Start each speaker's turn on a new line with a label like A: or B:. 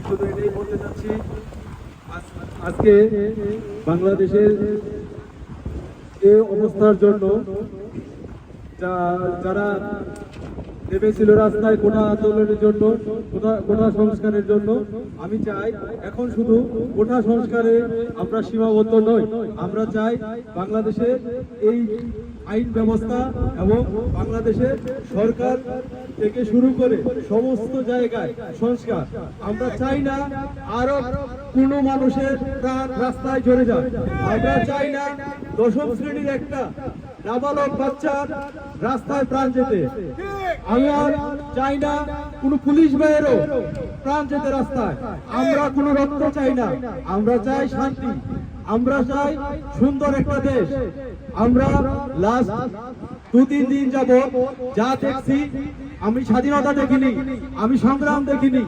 A: শুধু এটাই বলতে চাচ্ছি, আজকে বাংলাদেশের যে অবস্থার জন্য যারা নেমেছিল রাস্তায় কোটা আন্দোলনের জন্য, কোটা সংস্কারের জন্য, আমি চাই এখন শুধু কোটা সংস্কারে আমরা সীমাবদ্ধ নই। আমরা চাই বাংলাদেশের এই আইন ব্যবস্থা এবং বাংলাদেশের সরকার থেকে শুরু করে সমস্ত জায়গায় সংস্কার। আমরা চাই না আরো কোনো মানুষের প্রাণ রাস্তায় ঝরে যায়। আমরা চাই না দশম শ্রেণীর একটা নাবালক বাচ্চার রাস্তায় প্রাণ যেতে। আমি আর চাই না কোনো পুলিশ ভাইয়েরও প্রাণ যেতে রাস্তায়। আমরা কোনো রক্ত চাই না, আমরা চাই শান্তি, আমরা চাই সুন্দর একটা দেশ। আমরা লাস্ট 2-3 দিন যাবত যা দেখছি, আমি স্বাধীনতা দেখিনি, আমি সংগ্রাম দেখিনি।